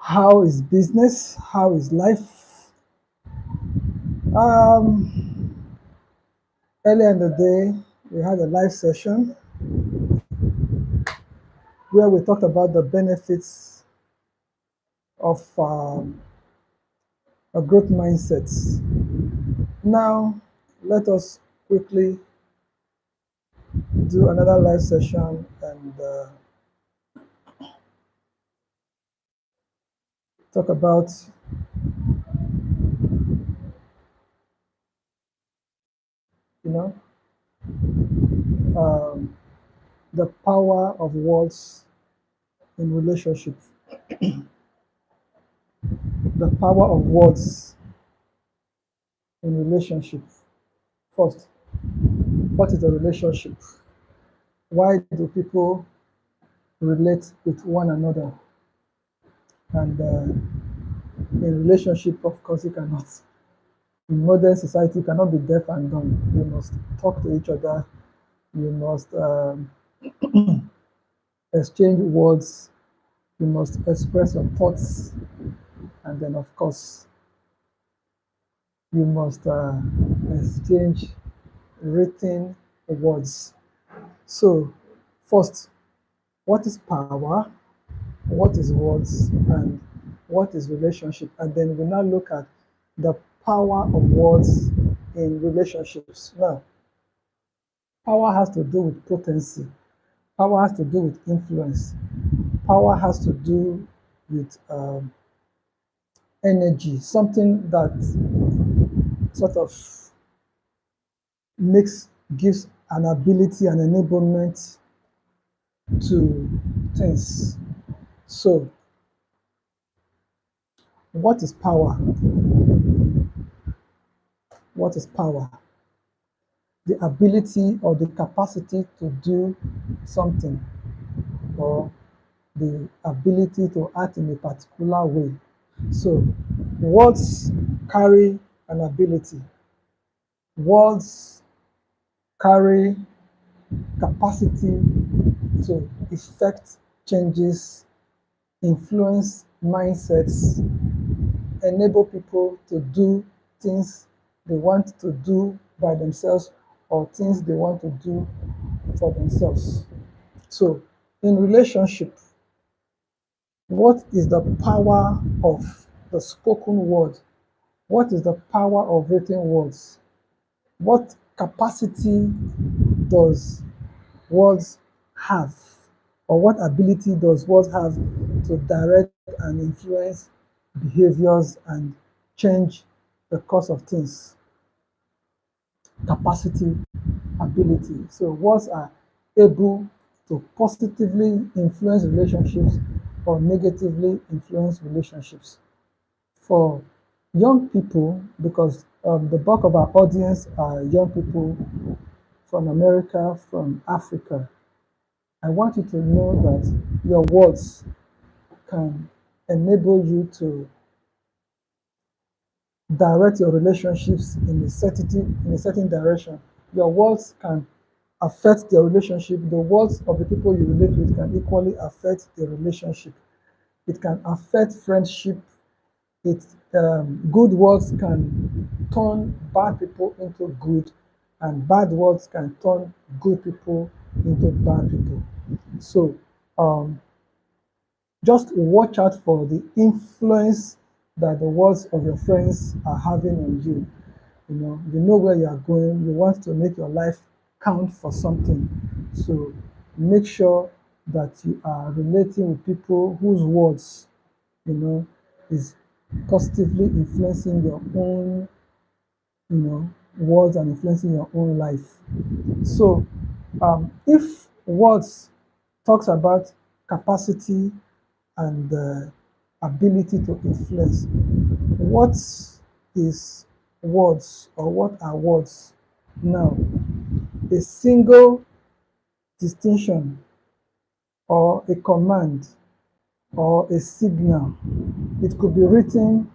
How is business? How is life? Um, Earlier in the day, we had a live session where we talked about the benefits of a growth mindset. Now, let us quickly do another live session and talk about, you know, um, the power of words in relationships. The power of words in relationships. First, what is a relationship? Why do people relate with one another? And in relationship, of course, you cannot. In modern society, you cannot be deaf and dumb. You must talk to each other. You must exchange words. You must express your thoughts. And then, of course, you must exchange written words. So, first, what is power? What is words? And what is relationship? And then we now look at the power of words in relationships. Now, power has to do with potency. Power has to do with influence. Power has to do with energy, something that sort of makes, gives an ability and enablement to things. So, what is power? What is power? The ability or the capacity to do something, or the ability to act in a particular way. So, words carry an ability. Words carry capacity to effect changes, influence mindsets, enable people to do things they want to do by themselves or things they want to do for themselves. So, in relationship, what is the power of the spoken word? What is the power of written words? What capacity does words have? Or what ability does words have to direct and influence behaviors and change the course of things? Capacity, ability. So words are able to positively influence relationships or negatively influence relationships. For young people, because the bulk of our audience are young people from America, from Africa, I want you to know that your words can enable you to direct your relationships in a certain direction. Your words can affect the relationship. The words of the people you relate with can equally affect the relationship. It can affect friendship. It Good words can turn bad people into good, and bad words can turn good people into bad people. So um, just watch out for the influence that the words of your friends are having on you. You know where you are going. You want to make your life count for something. So make sure that you are relating with people whose words, you know, is positively influencing your own, words and influencing your own life. So if words talks about capacity and ability to influence, what is words, or what are words? Now, a single distinction or a command or a signal. It could be written,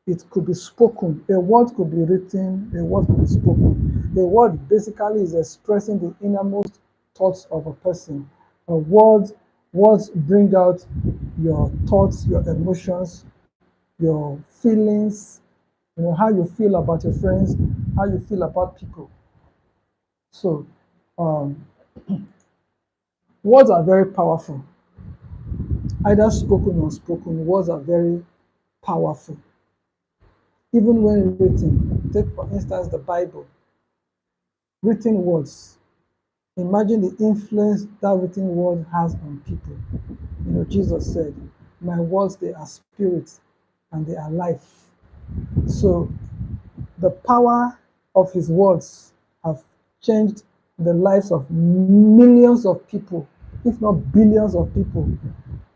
it could be spoken. A word could be written, a word could be spoken. A word basically is expressing the innermost thoughts of a person. A word Words bring out your thoughts, your emotions, your feelings, how you feel about your friends, how you feel about people. So, um, words are very powerful. Either spoken or unspoken, words are very powerful. Even when written, take for instance the Bible, written words. Imagine the influence that written word has on people. Jesus said, "My words, they are spirit and they are life." So the power of his words have changed the lives of millions of people, if not billions of people.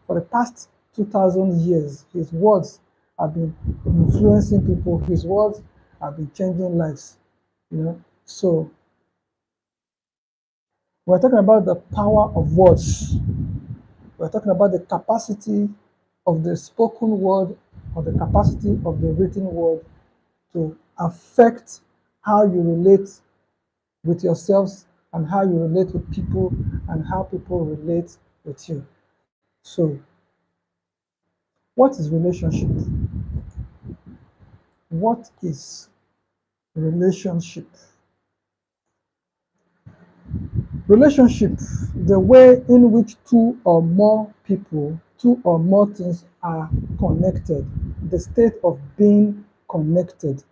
For the past 2,000 years, his words have been influencing people. His words have been changing lives. So we're talking about the power of words. We're talking about the capacity of the spoken word or the capacity of the written word to affect how you relate with yourselves and how you relate with people and how people relate with you. So, what is relationship? What is relationship? Relationship, the way in which two or more people, two or more things are connected, the state of being connected,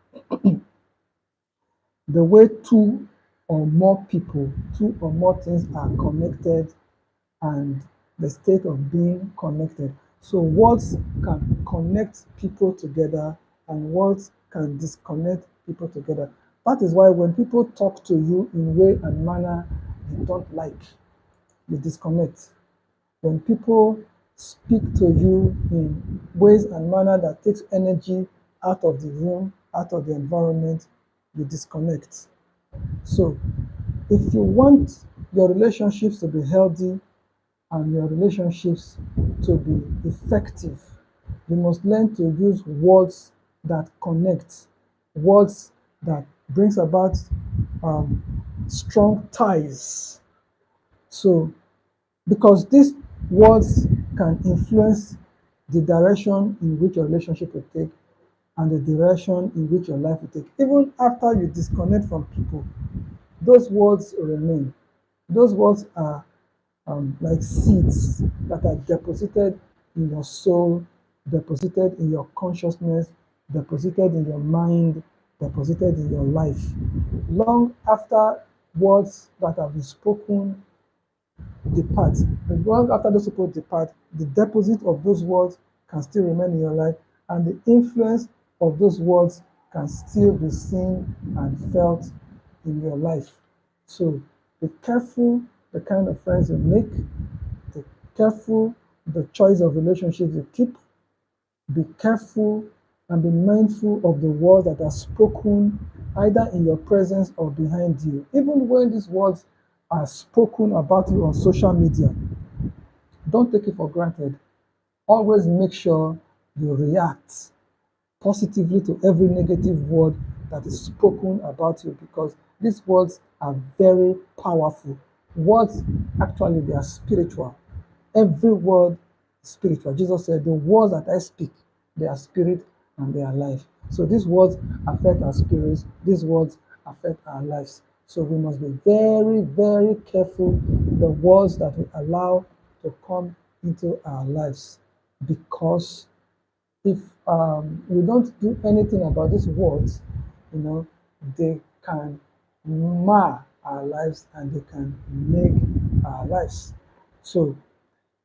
the way two or more people, two or more things are connected, and the state of being connected. So words can connect people together and words can disconnect people together. That is why when people talk to you in way and manner you don't like, you disconnect. When people speak to you in ways and manner that takes energy out of the room, out of the environment, you disconnect. So if you want your relationships to be healthy and your relationships to be effective, you must learn to use words that connect, words that brings about um, strong ties. So because these words can influence the direction in which your relationship will take and the direction in which your life will take. Even after you disconnect from people, those words remain. Those words are like seeds that are deposited in your soul, deposited in your consciousness, deposited in your mind, deposited in your life. Long after words that have been spoken depart, and long after those people depart, the deposit of those words can still remain in your life, and the influence of those words can still be seen and felt in your life. So be careful the kind of friends you make, be careful the choice of relationships you keep, be careful and be mindful of the words that are spoken either in your presence or behind you. Even when these words are spoken about you on social media, don't take it for granted. Always make sure you react positively to every negative word that is spoken about you because these words are very powerful. Words, actually, they are spiritual. Every word is spiritual. Jesus said, "The words that I speak, they are spirit and they are life." So these words affect our spirits, these words affect our lives. So we must be very, very careful the words that we allow to come into our lives because if we don't do anything about these words, you know, they can mar our lives and they can make our lives. So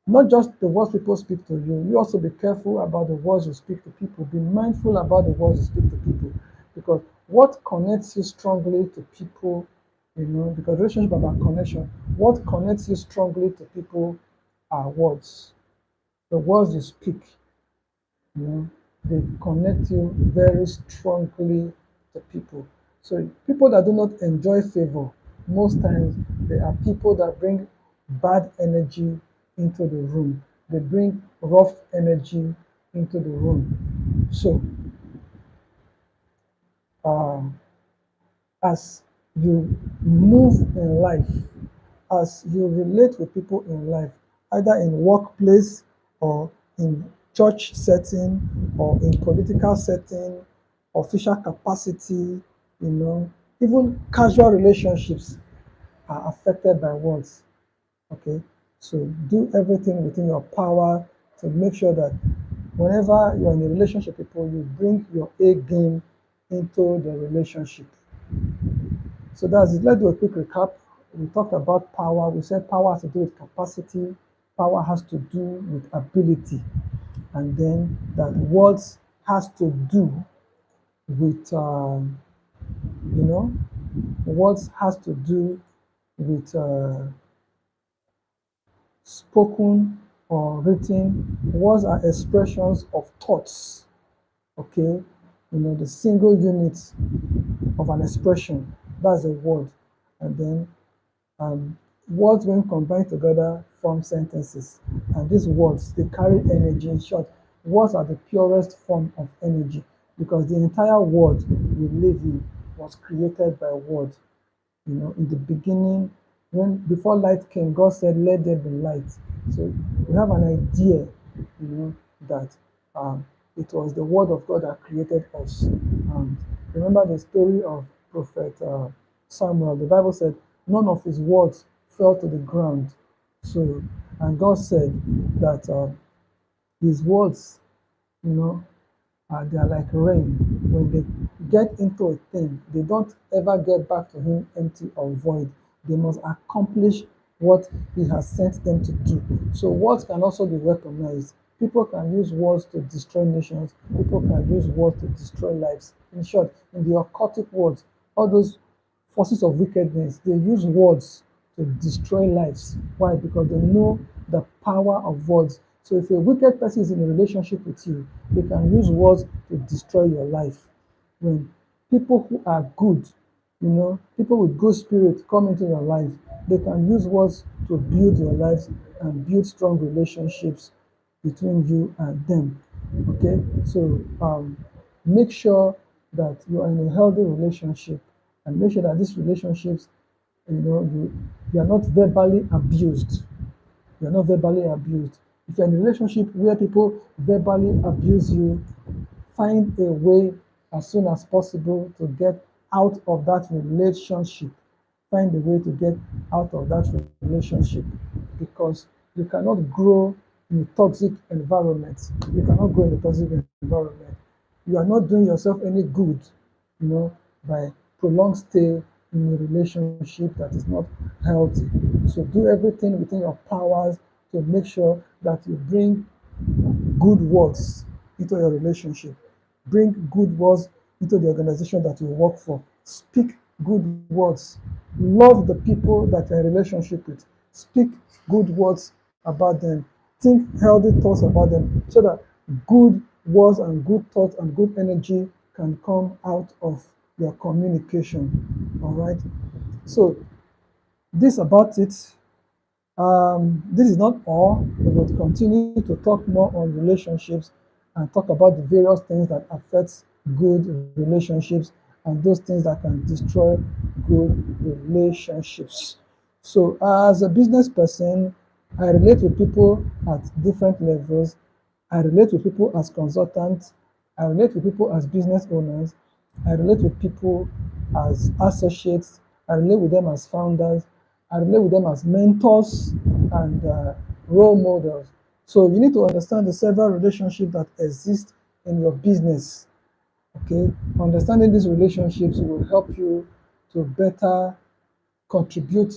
not just the words people speak to you, you also be careful about the words you speak to people. Be mindful about the words you speak to people because what connects you strongly to people, because relationship about connection, what connects you strongly to people are words. The words you speak, you know, they connect you very strongly to people. So people that do not enjoy favor, most times they are people that bring bad energy into the room. They bring rough energy into the room. So um, as you move in life, as you relate with people in life, either in workplace or in church setting or in political setting, official capacity, you know, even casual relationships are affected by words. Okay, so do everything within your power to make sure that whenever you're in a relationship with people, you bring your A game into the relationship. So that's it. Let's do a quick recap. We talked about power. We said power has to do with capacity, power has to do with ability, and then that words has to do with, you know, words has to do with spoken or written. Words are expressions of thoughts, okay? You know, the single unit of an expression, that's a word. And then um, words, when combined together, form sentences. And these words, they carry energy. In short, words are the purest form of energy because the entire world we live in was created by words. You know, in the beginning, when before light came, God said, "Let there be light." So we have an idea, you know, that it was the word of God that created us. Remember the story of Prophet Samuel. The Bible said, "None of his words fell to the ground." So, and God said that his words, you know, they are like rain. When they get into a thing, they don't ever get back to him empty or void. They must accomplish what he has sent them to do. So words can also be recognized. People can use words to destroy nations. People can use words to destroy lives. In short, in the occultic words, all those forces of wickedness, they use words to destroy lives. Why? Because they know the power of words. So if a wicked person is in a relationship with you, they can use words to destroy your life. When people who are good, you know, people with good spirit come into your life, they can use words to build your lives and build strong relationships between you and them. Okay, so make sure that you are in a healthy relationship and make sure that these relationships, you know, you are not verbally abused. You're not verbally abused. If you're in a relationship where people verbally abuse you, find a way as soon as possible to get out of that relationship. Find a way to get out of that relationship because you cannot grow in a toxic environment. You cannot grow in a toxic environment. You are not doing yourself any good, you know, by prolonged stay in a relationship that is not healthy. So do everything within your powers to make sure that you bring good words into your relationship. Bring good words into the organization that you work for. Speak good words. Love the people that you're in a relationship with. Speak good words about them. Think healthy thoughts about them so that good words and good thoughts and good energy can come out of your communication. All right. So this about it. This is not all. We will continue to talk more on relationships and talk about the various things that affect good relationships and those things that can destroy good relationships. So, as a business person, I relate with people at different levels. I relate with people as consultants. I relate with people as business owners. I relate with people as associates. I relate with them as founders. I relate with them as mentors and role models. So you need to understand the several relationships that exist in your business. Okay, understanding these relationships will help you to better contribute